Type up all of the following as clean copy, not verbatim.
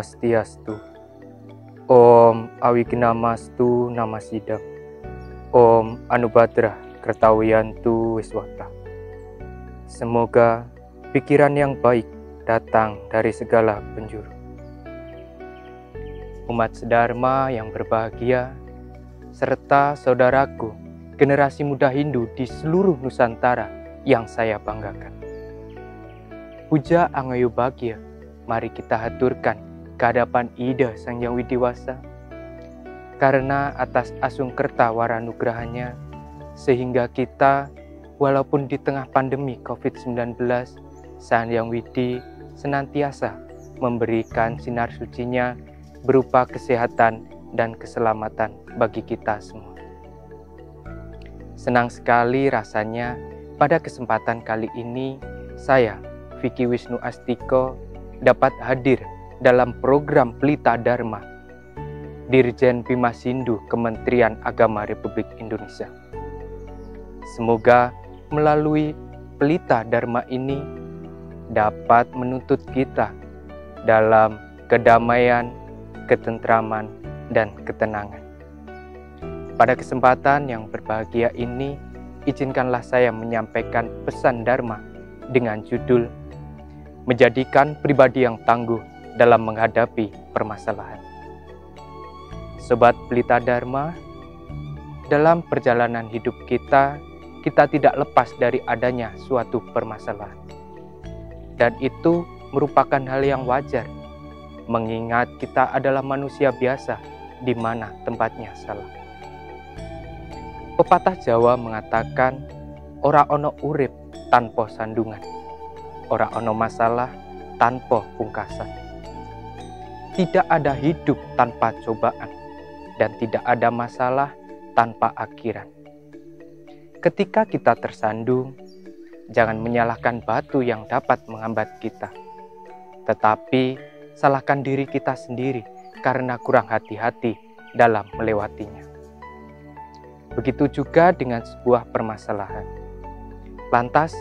Swastiastu. Om Awignamastu Namasidam. Om Anubhadra Kertawiyantu Wiswata. Semoga pikiran yang baik datang dari segala penjuru. Umat sedharma yang berbahagia, serta saudaraku, generasi muda Hindu di seluruh Nusantara yang saya banggakan. Puja Angayu Bagya, mari kita haturkan ke hadapan Ida Sang Hyang Widiwasa, karena atas asung kerta waranugrahanya, sehingga kita, walaupun di tengah pandemi COVID-19, Sang Hyang Widi senantiasa memberikan sinar sucinya berupa kesehatan dan keselamatan bagi kita semua. Senang sekali rasanya pada kesempatan kali ini saya, Vicky Wisnu Astiko, dapat hadir dalam program Pelita Dharma Dirjen Bimasindu Kementerian Agama Republik Indonesia. Semoga melalui Pelita Dharma ini dapat menuntut kita dalam kedamaian, ketentraman, dan ketenangan. Pada kesempatan yang berbahagia ini, izinkanlah saya menyampaikan pesan Dharma dengan judul menjadikan pribadi yang tangguh dalam menghadapi permasalahan. Sobat Pelita Dharma, dalam perjalanan hidup kita tidak lepas dari adanya suatu permasalahan. Dan itu merupakan hal yang wajar, mengingat kita adalah manusia biasa di mana tempatnya salah. Pepatah Jawa mengatakan, ora ono urip tanpa sandungan, ora ono masalah tanpa pungkasan. Tidak ada hidup tanpa cobaan, dan tidak ada masalah tanpa akhiran. Ketika kita tersandung, jangan menyalahkan batu yang dapat menghambat kita, tetapi salahkan diri kita sendiri karena kurang hati-hati dalam melewatinya. Begitu juga dengan sebuah permasalahan. Lantas,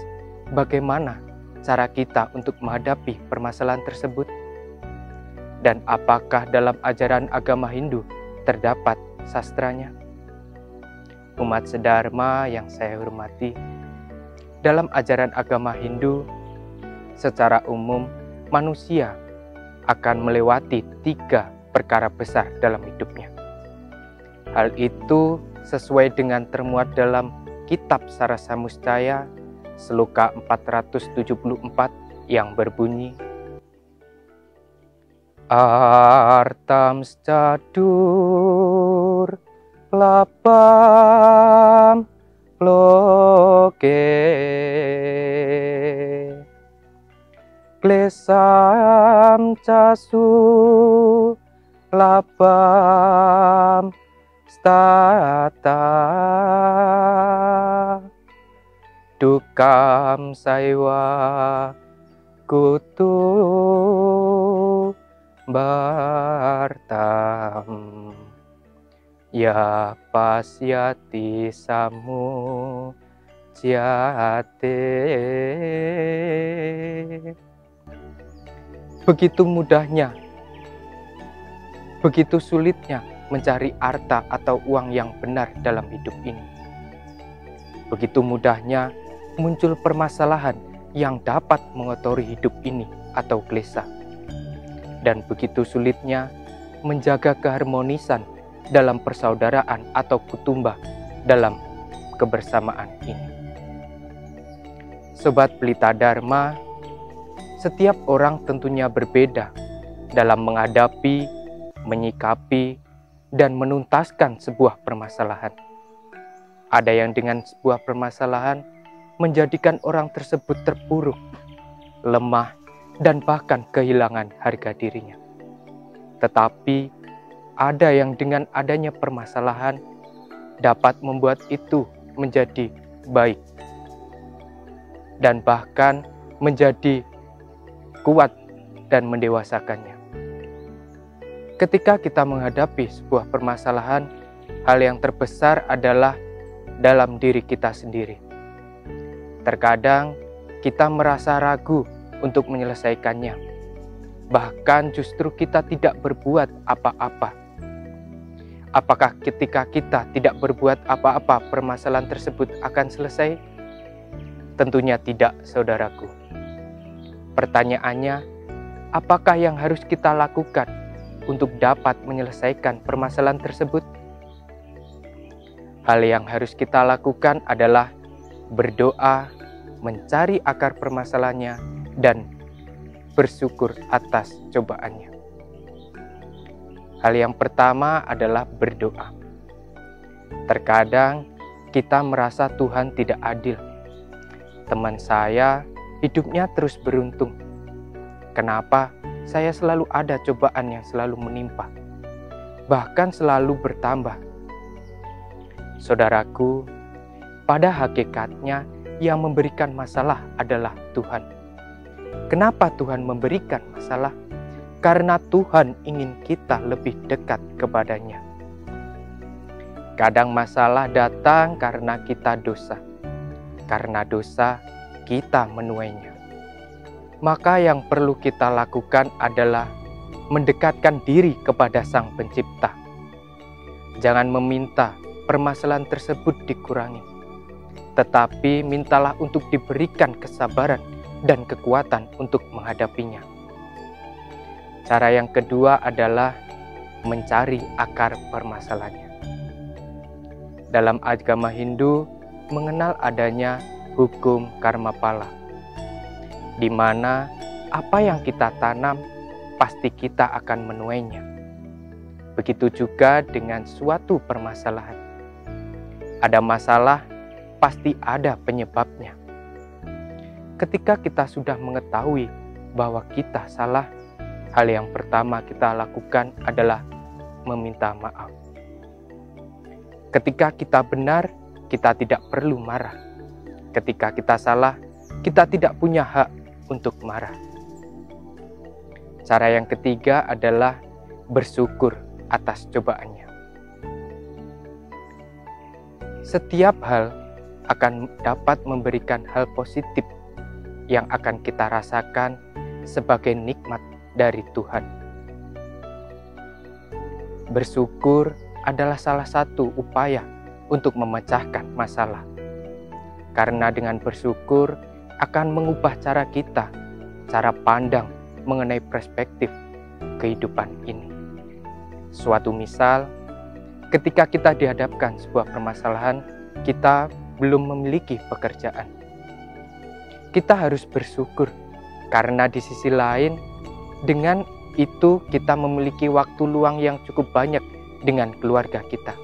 bagaimana cara kita untuk menghadapi permasalahan tersebut? Dan apakah dalam ajaran agama Hindu terdapat sastranya? Umat sedharma yang saya hormati, dalam ajaran agama Hindu, secara umum manusia akan melewati 3 perkara besar dalam hidupnya. Hal itu sesuai dengan termuat dalam Kitab Sarasamustaya Sloka 474 yang berbunyi, Artam Cadur Lapam Loke Klesam Casu Lapam Stata Dukam Saiwa Kutu Bartam Ya pasyati samu jate. Begitu mudahnya, begitu sulitnya mencari harta atau uang yang benar dalam hidup ini. Begitu mudahnya muncul permasalahan yang dapat mengotori hidup ini atau klesa. Dan begitu sulitnya menjaga keharmonisan dalam persaudaraan atau kutumba dalam kebersamaan ini. Sobat Pelita Dharma, setiap orang tentunya berbeda dalam menghadapi, menyikapi, dan menuntaskan sebuah permasalahan. Ada yang dengan sebuah permasalahan menjadikan orang tersebut terpuruk, lemah, dan bahkan kehilangan harga dirinya. Tetapi ada yang dengan adanya permasalahan dapat membuat itu menjadi baik dan bahkan menjadi kuat dan mendewasakannya. Ketika kita menghadapi sebuah permasalahan, hal yang terbesar adalah dalam diri kita sendiri. Terkadang kita merasa ragu untuk menyelesaikannya. bahkan justru kita tidak berbuat apa-apa. Apakah ketika kita tidak berbuat apa-apa, permasalahan tersebut akan selesai? Tentunya tidak, saudaraku. Pertanyaannya, apakah yang harus kita lakukan untuk dapat menyelesaikan permasalahan tersebut? Hal yang harus kita lakukan adalah berdoa, mencari akar permasalahannya, dan bersyukur atas cobaannya. Hal yang pertama adalah berdoa. Terkadang kita merasa Tuhan tidak adil. Teman saya hidupnya terus beruntung. Kenapa saya selalu ada cobaan yang selalu menimpa, bahkan selalu bertambah? Saudaraku, pada hakikatnya yang memberikan masalah adalah Tuhan. Kenapa Tuhan memberikan masalah? Karena Tuhan ingin kita lebih dekat kepadanya. Kadang masalah datang karena kita dosa. Karena dosa, kita menuainya. Maka yang perlu kita lakukan adalah mendekatkan diri kepada Sang Pencipta. Jangan meminta permasalahan tersebut dikurangi, tetapi mintalah untuk diberikan kesabaran dan kekuatan untuk menghadapinya. Cara yang kedua adalah mencari akar permasalahannya. Dalam agama Hindu mengenal adanya hukum karma pala, di mana apa yang kita tanam pasti kita akan menuainya. Begitu juga dengan suatu permasalahan. Ada masalah, pasti ada penyebabnya. Ketika kita sudah mengetahui bahwa kita salah, hal yang pertama kita lakukan adalah meminta maaf. Ketika kita benar, kita tidak perlu marah. Ketika kita salah, kita tidak punya hak untuk marah. Cara yang ketiga adalah bersyukur atas cobaannya. Setiap hal akan dapat memberikan hal positif yang akan kita rasakan sebagai nikmat dari Tuhan. Bersyukur adalah salah satu upaya untuk memecahkan masalah. Karena dengan bersyukur akan mengubah cara kita, cara pandang mengenai perspektif kehidupan ini. Suatu misal, ketika kita dihadapkan sebuah permasalahan, kita belum memiliki pekerjaan. Kita harus bersyukur karena di sisi lain, dengan itu kita memiliki waktu luang yang cukup banyak dengan keluarga kita.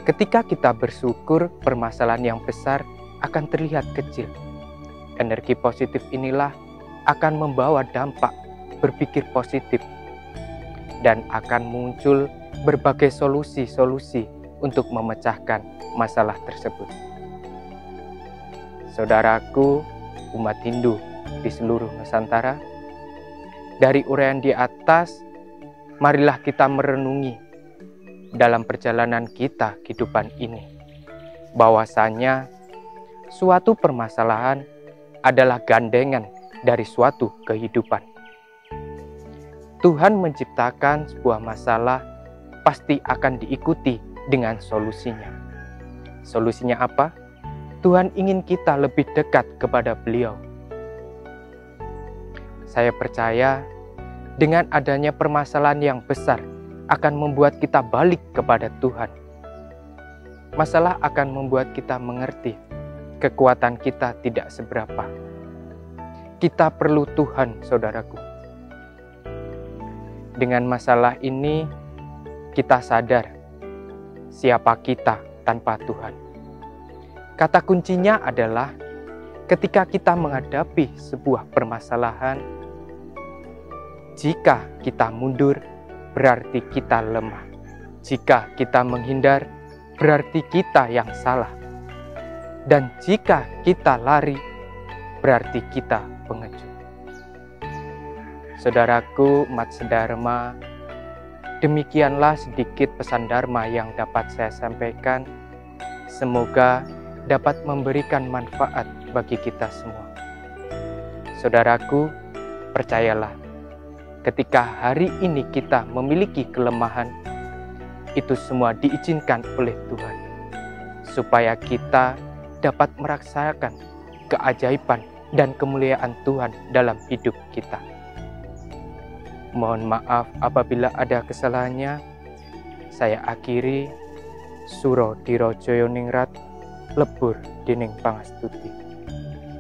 Ketika kita bersyukur, permasalahan yang besar akan terlihat kecil. Energi positif inilah akan membawa dampak berpikir positif dan akan muncul berbagai solusi-solusi untuk memecahkan masalah tersebut. Saudaraku, umat Hindu di seluruh Nusantara, dari uraian di atas, marilah kita merenungi dalam perjalanan kita kehidupan ini, bahwasanya suatu permasalahan adalah gandengan dari suatu kehidupan. Tuhan menciptakan sebuah masalah pasti akan diikuti dengan solusinya. Solusinya apa? Tuhan ingin kita lebih dekat kepada Beliau. Saya percaya dengan adanya permasalahan yang besar akan membuat kita balik kepada Tuhan. Masalah akan membuat kita mengerti kekuatan kita tidak seberapa. Kita perlu Tuhan, saudaraku. Dengan masalah ini, kita sadar siapa kita tanpa Tuhan. Kata kuncinya adalah ketika kita menghadapi sebuah permasalahan, jika kita mundur, berarti kita lemah. Jika kita menghindar, berarti kita yang salah. Dan jika kita lari, berarti kita pengecut. Saudaraku, umat sedharma, demikianlah sedikit pesan dharma yang dapat saya sampaikan. Semoga dapat memberikan manfaat bagi kita semua. Saudaraku, percayalah, ketika hari ini kita memiliki kelemahan, itu semua diizinkan oleh Tuhan, supaya kita dapat merasakan keajaiban dan kemuliaan Tuhan dalam hidup kita. Mohon maaf apabila ada kesalahannya. Saya akhiri Suro Dirojoyo Ningrat lebur dening pangastuti.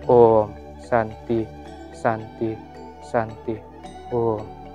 Om Santi Santi Santi Om.